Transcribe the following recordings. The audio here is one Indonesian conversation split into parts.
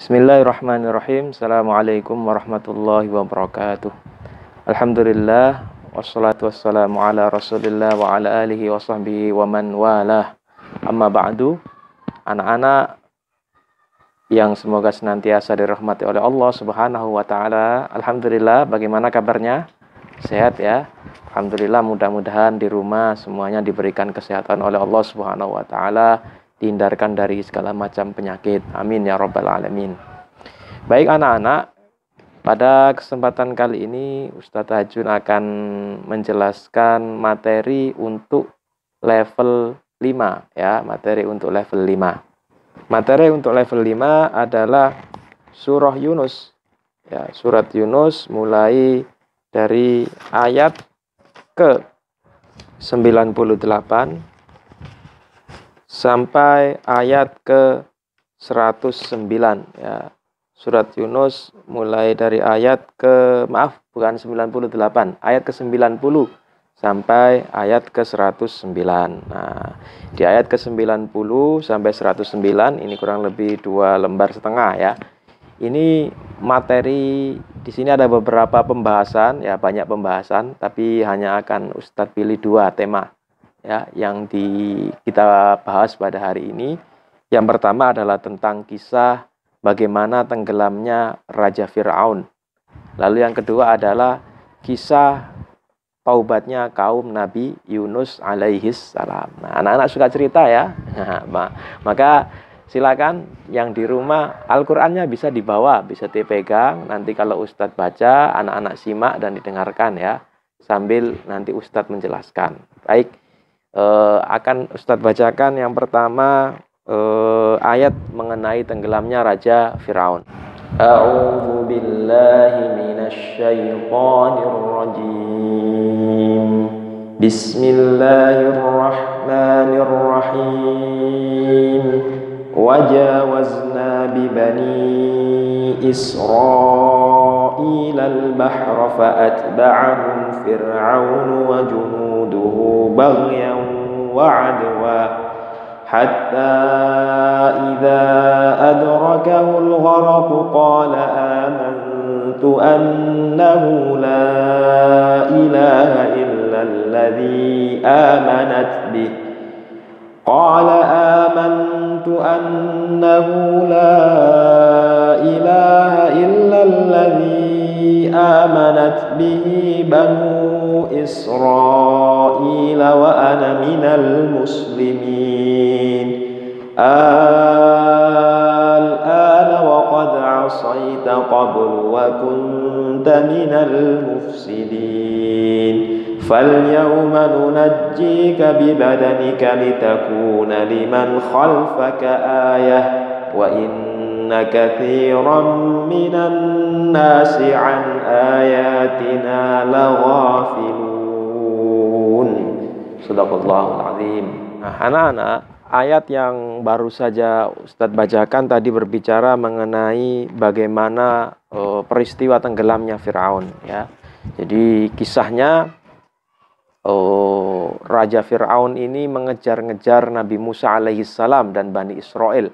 Bismillahirrahmanirrahim. Assalamualaikum warahmatullahi wabarakatuh. Alhamdulillah wassalatu wassalamu ala Rasulillah wa ala alihi wa sahbihi wa man walah. Amma ba'du. Anak-anak yang semoga senantiasa dirahmati oleh Allah Subhanahu wa taala. Alhamdulillah, bagaimana kabarnya? Sehat ya? Alhamdulillah, mudah-mudahan di rumah semuanya diberikan kesehatan oleh Allah Subhanahu wa taala, dihindarkan dari segala macam penyakit. Amin ya rabbal alamin. Baik anak-anak, pada kesempatan kali ini Ustadz Hajun akan menjelaskan materi untuk level 5 ya, materi untuk level 5. Materi untuk level 5 adalah surah Yunus. Ya, surat Yunus mulai dari ayat ke 98 sampai ayat ke 109 ya. Surat Yunus mulai dari ayat ke 98, ayat ke 90 sampai ayat ke 109. Nah, di ayat ke 90 sampai 109 ini kurang lebih 2 lembar setengah ya. Ini materi, di sini ada beberapa pembahasan ya, banyak pembahasan, tapi hanya akan Ustadz pilih 2 tema ya yang kita bahas pada hari ini. Yang pertama adalah tentang kisah bagaimana tenggelamnya Raja Fir'aun. Lalu yang kedua adalah kisah taubatnya kaum Nabi Yunus alaihis salam. Nah, anak-anak suka cerita ya. Maka silakan yang di rumah Al-Qur'annya bisa dibawa, bisa dipegang. Nanti kalau Ustadz baca, anak-anak simak dan didengarkan ya, sambil nanti Ustadz menjelaskan. Baik, akan Ustadz bacakan yang pertama ayat mengenai tenggelamnya Raja Fir'aun. A'udzu billahi minasy syaithanir rajim. Bismillahirrahmanirrahim. Wajawazna bi bani Israil al-bahra fa'atba'ahum fir'aun wa junuduhu baghyan wa 'adwa hatta idza adrakahu al-gharq qala amantu annahu la ilaha illa alladhi amanat bih qala amantu annahu la ilaha illa alladhi amanat bihi banu Israil wa ana minal muslimin al-ana wa qad asayta qablu wa kunta minal mufsidin فَالْيَوْمَ نُنَجِّيكَ بِبَدَنِكَ لِتَكُونَ لِمَنْ خَلْفَكَ آيَةً وَإِنَّ كَثِيرًا مِنَ النَّاسِ عَنْ آيَاتِنَا لَغَافِلُونَ. Shadaqallahul azim. Nah, anak-anak, ayat yang baru saja Ustadz bacakan tadi berbicara mengenai bagaimana peristiwa tenggelamnya Fir'aun ya. Jadi kisahnya Raja Fir'aun ini mengejar-ngejar Nabi Musa alaihissalam dan Bani Israel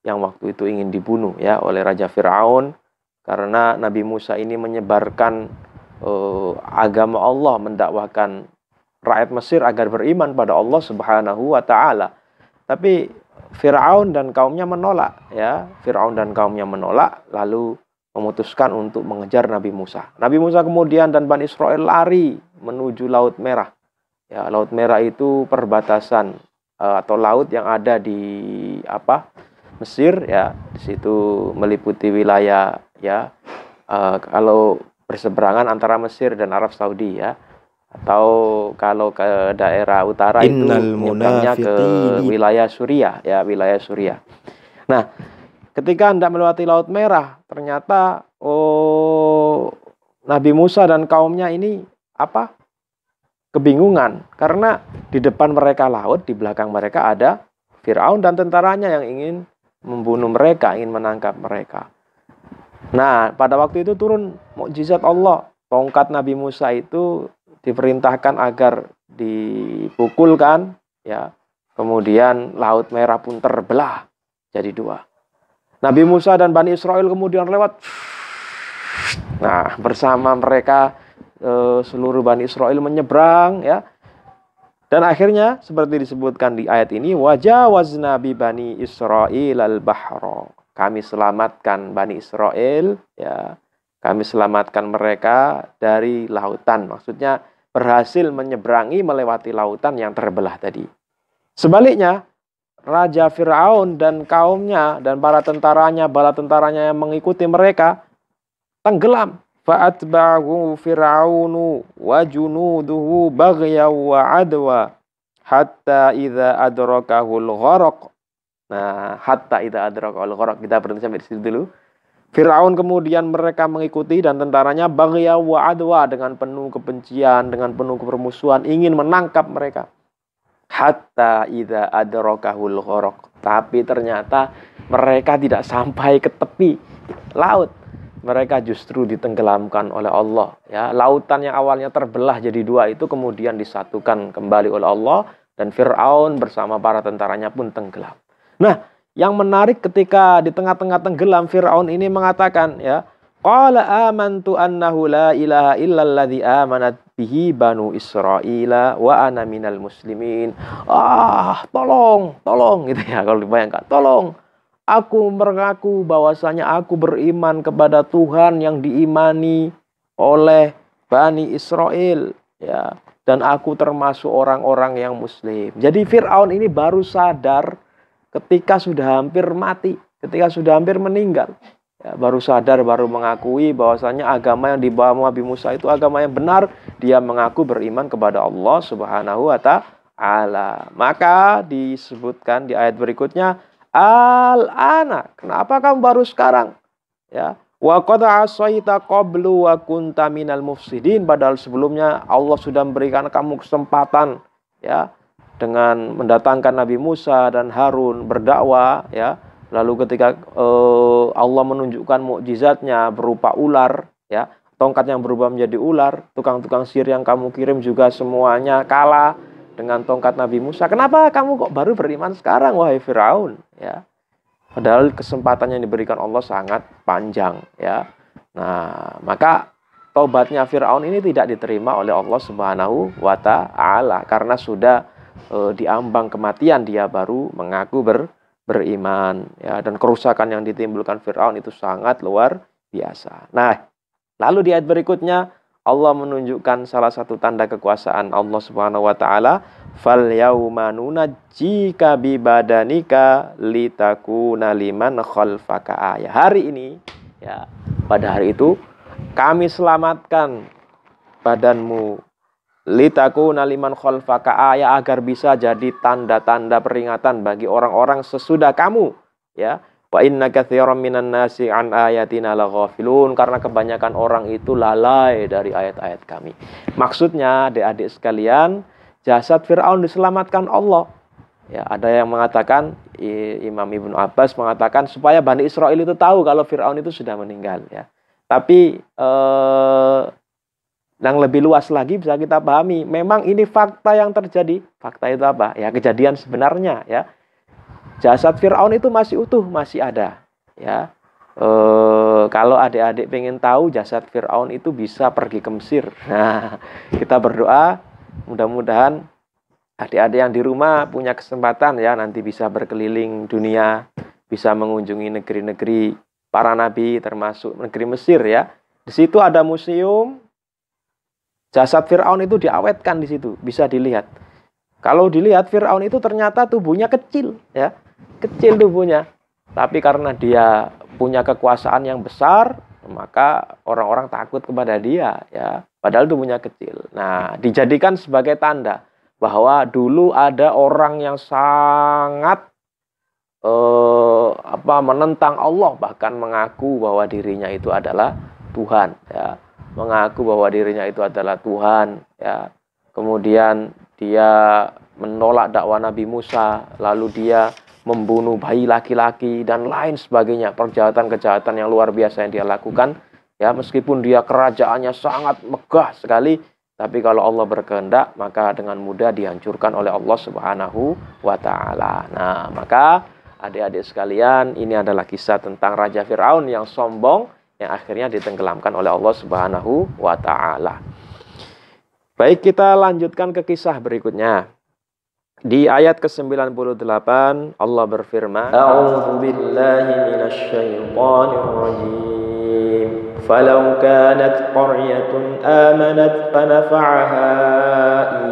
yang waktu itu ingin dibunuh ya oleh Raja Fir'aun, karena Nabi Musa ini menyebarkan agama Allah, mendakwahkan rakyat Mesir agar beriman pada Allah Subhanahu wa taala. Tapi Fir'aun dan kaumnya menolak ya. Fir'aun dan kaumnya menolak, lalu memutuskan untuk mengejar Nabi Musa. Nabi Musa kemudian dan Bani Israel lari menuju Laut Merah. Ya, Laut Merah itu perbatasan atau laut yang ada di Mesir ya. Di situ meliputi wilayah ya, kalau berseberangan antara Mesir dan Arab Saudi ya. Atau kalau ke daerah utara itu nyebrangnya ke wilayah Suriah ya, wilayah Suriah. Nah, ketika hendak melewati Laut Merah, ternyata Nabi Musa dan kaumnya ini kebingungan, karena di depan mereka laut, di belakang mereka ada Fir'aun dan tentaranya yang ingin membunuh mereka, ingin menangkap mereka. Nah, pada waktu itu turun mukjizat Allah. Tongkat Nabi Musa itu diperintahkan agar dipukulkan ya. Kemudian Laut Merah pun terbelah jadi 2. Nabi Musa dan Bani Israel kemudian lewat. Nah, bersama mereka seluruh Bani Israel menyeberang, ya. Dan akhirnya seperti disebutkan di ayat ini, wajawazna bi Bani Israil al-bahra. Kami selamatkan Bani Israel, ya. Kami selamatkan mereka dari lautan. Maksudnya berhasil menyeberangi melewati lautan yang terbelah tadi. Sebaliknya, Raja Fir'aun dan kaumnya dan para tentaranya, bala tentaranya yang mengikuti mereka tenggelam. Fa'atba'ahu Fir'aunu wa junuduhu baghyaw wa adwa hatta idza adrakahul gharaq. Nah, hatta idza adrakahul gharaq, kita berhenti sampai di situ dulu. Fir'aun kemudian mereka mengikuti dan tentaranya baghyaw wa adwa dengan penuh kebencian, dengan penuh permusuhan, ingin menangkap mereka. Hatta idza adrakahul gharaq. Tapi ternyata mereka tidak sampai ke tepi laut. Mereka justru ditenggelamkan oleh Allah. Ya, lautan yang awalnya terbelah jadi dua itu kemudian disatukan kembali oleh Allah, dan Fir'aun bersama para tentaranya pun tenggelam. Nah, yang menarik ketika di tengah-tengah tenggelam, Fir'aun ini mengatakan, ya, qala amantu annahu la ilaha illalladzi amanat bihi banu Israila wa ana minal muslimin. Tolong gitu ya, kalau dibayangkan, tolong. Aku mengaku bahwasanya aku beriman kepada Tuhan yang diimani oleh Bani Israel, ya, dan aku termasuk orang-orang yang muslim. Jadi Fir'aun ini baru sadar ketika sudah hampir mati, ketika sudah hampir meninggal. Ya, baru sadar, baru mengakui bahwasanya agama yang dibawa Nabi Musa itu agama yang benar. Dia mengaku beriman kepada Allah Subhanahu wa ta'ala. Maka disebutkan di ayat berikutnya, al-ana, kenapa kamu baru sekarang? Ya, wa qad asaita qablu wa kunta minal mufsidin, padahal sebelumnya Allah sudah memberikan kamu kesempatan, ya, dengan mendatangkan Nabi Musa dan Harun berdakwah, ya. Lalu ketika Allah menunjukkan mukjizatnya berupa ular, ya, tongkat yang berubah menjadi ular, tukang-tukang sihir yang kamu kirim juga semuanya kalah dengan tongkat Nabi Musa. Kenapa kamu kok baru beriman sekarang, wahai Fir'aun? Ya, padahal kesempatan yang diberikan Allah sangat panjang, ya. Nah, maka taubatnya Fir'aun ini tidak diterima oleh Allah Subhanahu wa ta'ala karena sudah diambang kematian, dia baru mengaku beriman, ya. Dan kerusakan yang ditimbulkan Fir'aun itu sangat luar biasa. Nah, lalu di ayat berikutnya Allah menunjukkan salah satu tanda kekuasaan Allah Subhanahu wa ta'ala, fal yauma nunajjika bi badanika litakuna liman khalfaka ayah. Hari ini, ya, pada hari itu kami selamatkan badanmu litakuna liman khalfaka ayah, agar bisa jadi tanda-tanda peringatan bagi orang-orang sesudah kamu, ya. Wa inna katsiran minan nasi an ayatina laghafilun, karena kebanyakan orang itu lalai dari ayat-ayat kami. Maksudnya, adik-adik sekalian, jasad Fir'aun diselamatkan Allah. Ya, ada yang mengatakan, Imam Ibnu Abbas mengatakan supaya Bani Israel itu tahu kalau Fir'aun itu sudah meninggal, ya. Tapi yang lebih luas lagi bisa kita pahami, memang ini fakta yang terjadi. Fakta itu apa? Ya, kejadian sebenarnya, ya. Jasad Fir'aun itu masih utuh, masih ada, ya. Kalau adik-adik pengen tahu jasad Fir'aun itu, bisa pergi ke Mesir. Nah, kita berdoa mudah-mudahan adik-adik yang di rumah punya kesempatan, ya, nanti bisa berkeliling dunia, bisa mengunjungi negeri-negeri para nabi, termasuk negeri Mesir, ya. Di situ ada museum jasad Fir'aun itu diawetkan di situ, bisa dilihat. Kalau dilihat, Fir'aun itu ternyata tubuhnya kecil, ya. Kecil tubuhnya. Tapi karena dia punya kekuasaan yang besar, maka orang-orang takut kepada dia, ya. Padahal tubuhnya kecil. Nah, dijadikan sebagai tanda bahwa dulu ada orang yang sangat menentang Allah, bahkan mengaku bahwa dirinya itu adalah Tuhan, ya. Mengaku bahwa dirinya itu adalah Tuhan, ya. Kemudian dia menolak dakwah Nabi Musa, lalu dia membunuh bayi laki-laki dan lain sebagainya, kejahatan-kejahatan yang luar biasa yang dia lakukan, ya. Meskipun dia kerajaannya sangat megah sekali, tapi kalau Allah berkehendak, maka dengan mudah dihancurkan oleh Allah Subhanahu wa ta'ala. Nah, maka adik-adik sekalian, ini adalah kisah tentang Raja Fir'aun yang sombong, yang akhirnya ditenggelamkan oleh Allah Subhanahu wa Ta'ala. Baik, kita lanjutkan ke kisah berikutnya. Di ayat ke-98 Allah berfirman, A'udzu billahi minasy syaithanir rajim. Falau kanat qaryatun amanat fanafa'aha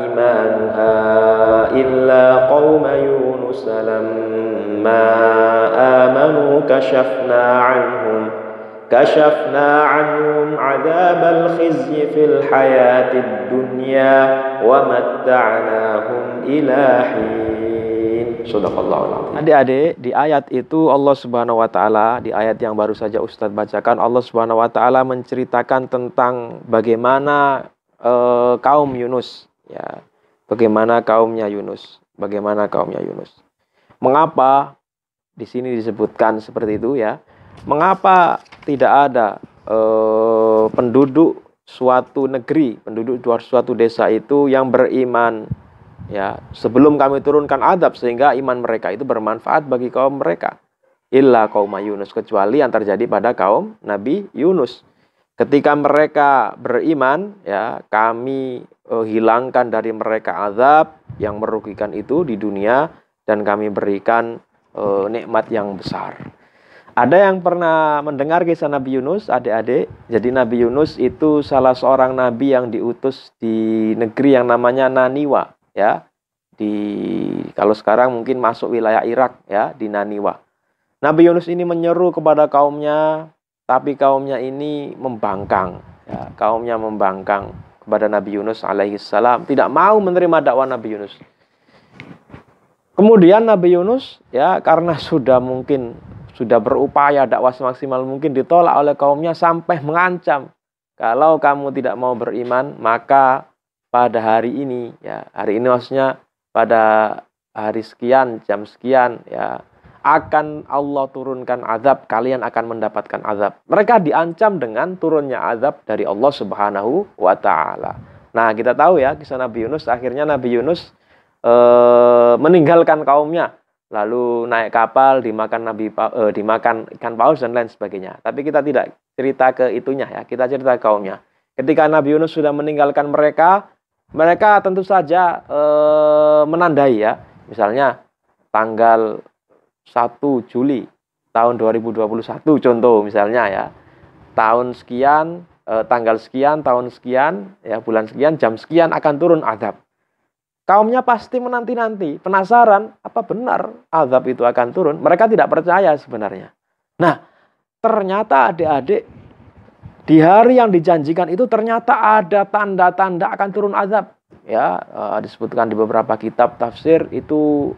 imanuha illa qauma Yunus lamma amanu كشفنا عنهم عذاب الخزي في الحياة الدنيا ومتعناهم إلى حين. Sadaqallahul azim. Adik-adik, di ayat itu Allah Subhanahu wa Ta'ala, di ayat yang baru saja Ustadz bacakan, Allah Subhanahu wa Ta'ala menceritakan tentang bagaimana kaum Yunus, ya, bagaimana kaumnya Yunus. Mengapa di sini disebutkan seperti itu, ya? Mengapa tidak ada penduduk suatu negeri, penduduk suatu desa itu yang beriman, ya, sebelum kami turunkan azab, sehingga iman mereka itu bermanfaat bagi kaum mereka. Illa qauma Yunus, kecuali yang terjadi pada kaum Nabi Yunus. Ketika mereka beriman, ya, kami hilangkan dari mereka azab yang merugikan itu di dunia, dan kami berikan nikmat yang besar. Ada yang pernah mendengar kisah Nabi Yunus, adik-adik? Jadi Nabi Yunus itu salah seorang nabi yang diutus di negeri yang namanya Naniwa, ya. Kalau sekarang mungkin masuk wilayah Irak, ya, di Naniwa. Nabi Yunus ini menyeru kepada kaumnya, tapi kaumnya ini membangkang, ya. Kaumnya membangkang kepada Nabi Yunus alaihissalam, tidak mau menerima dakwah Nabi Yunus. Kemudian Nabi Yunus, ya, karena sudah berupaya dakwah semaksimal mungkin, ditolak oleh kaumnya sampai mengancam, kalau kamu tidak mau beriman, maka pada hari ini, ya, hari ini maksudnya pada hari sekian, jam sekian, ya, akan Allah turunkan azab, kalian akan mendapatkan azab. Mereka diancam dengan turunnya azab dari Allah Subhanahu wa Ta'ala. Nah, kita tahu, ya, kisah Nabi Yunus. Akhirnya Nabi Yunus meninggalkan kaumnya, lalu naik kapal, dimakan ikan paus dan lain sebagainya. Tapi kita tidak cerita ke itunya, ya. Kita cerita ke kaumnya. Ketika Nabi Yunus sudah meninggalkan mereka tentu saja menandai, ya. Misalnya tanggal 1 Juli tahun 2021 contoh misalnya, ya. Tahun sekian, tanggal sekian, tahun sekian, ya, bulan sekian, jam sekian akan turun azab. Kaumnya pasti menanti-nanti, penasaran, apa benar azab itu akan turun? Mereka tidak percaya sebenarnya. Nah, ternyata adik-adik, di hari yang dijanjikan itu ternyata ada tanda-tanda akan turun azab. Ya, disebutkan di beberapa kitab tafsir itu,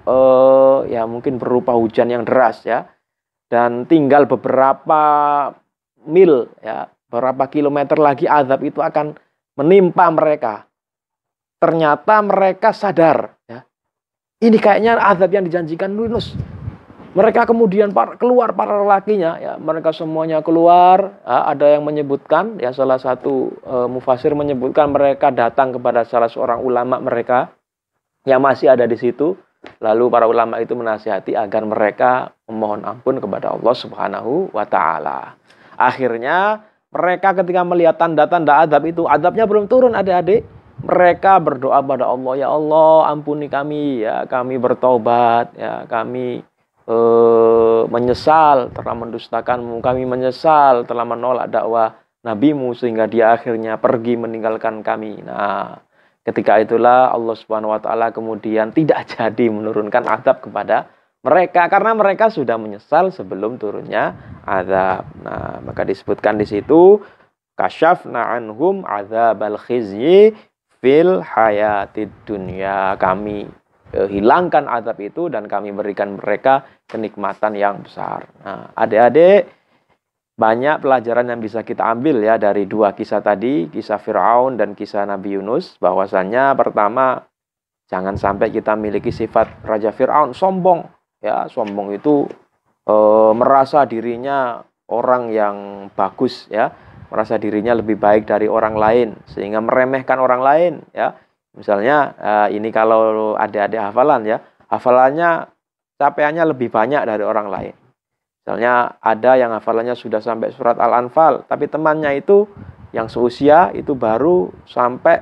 ya, mungkin berupa hujan yang deras, ya. Dan tinggal beberapa mil, ya, beberapa kilometer lagi azab itu akan menimpa mereka. Ternyata mereka sadar, ya, ini kayaknya azab yang dijanjikan Yunus. Mereka kemudian keluar, para lelakinya, ya, mereka semuanya keluar. Ya, ada yang menyebutkan, ya, salah satu mufasir menyebutkan mereka datang kepada salah seorang ulama mereka yang masih ada di situ. Lalu para ulama itu menasihati agar mereka memohon ampun kepada Allah Subhanahu wa Ta'ala. Akhirnya mereka ketika melihat tanda-tanda azab itu, azabnya belum turun, adik-adik. Mereka berdoa pada Allah, ya Allah, ampuni kami, ya, kami bertobat, ya, kami menyesal telah mendustakanmu, kami menyesal telah menolak dakwah nabimu sehingga dia akhirnya pergi meninggalkan kami. Nah, ketika itulah Allah Subhanahu wa Ta'ala kemudian tidak jadi menurunkan azab kepada mereka karena mereka sudah menyesal sebelum turunnya azab. Nah, maka disebutkan di situ, kasyafna anhum adzabal khizyi fil hayatid dunya, kami hilangkan azab itu dan kami berikan mereka kenikmatan yang besar. Nah, adik-adik, banyak pelajaran yang bisa kita ambil, ya, dari dua kisah tadi, kisah Fir'aun dan kisah Nabi Yunus. Bahwasannya pertama, jangan sampai kita miliki sifat Raja Fir'aun, sombong, ya. Sombong itu merasa dirinya orang yang bagus, ya, merasa dirinya lebih baik dari orang lain sehingga meremehkan orang lain, ya. Misalnya ini kalau adik-adik hafalan, ya, hafalannya capaiannya lebih banyak dari orang lain. Misalnya ada yang hafalannya sudah sampai surat Al-Anfal, tapi temannya itu yang seusia itu baru sampai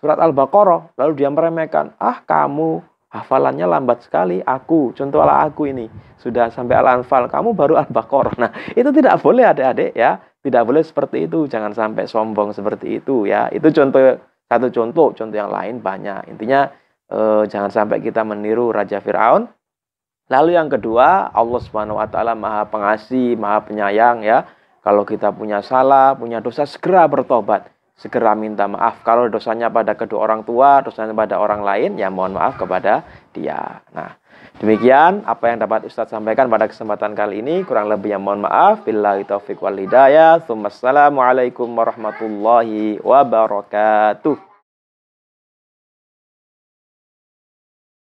surat Al-Baqarah. Lalu dia meremehkan, ah kamu hafalannya lambat sekali, contohlah aku ini, sudah sampai Al-Anfal, kamu baru Al-Baqarah. Nah, itu tidak boleh adik-adik ya, tidak boleh seperti itu, jangan sampai sombong seperti itu ya. Itu satu contoh yang lain banyak. Intinya jangan sampai kita meniru Raja Fir'aun. Lalu yang kedua, Allah Subhanahu wa taala Maha Pengasih, Maha Penyayang ya. Kalau kita punya salah, punya dosa, segera bertobat, segera minta maaf. Kalau dosanya pada kedua orang tua, dosanya pada orang lain, ya mohon maaf kepada dia. Nah, demikian apa yang dapat Ustadz sampaikan pada kesempatan kali ini. Kurang lebihnya mohon maaf. Billahi taufiq wal hidayah. Assalamualaikum warahmatullahi wabarakatuh.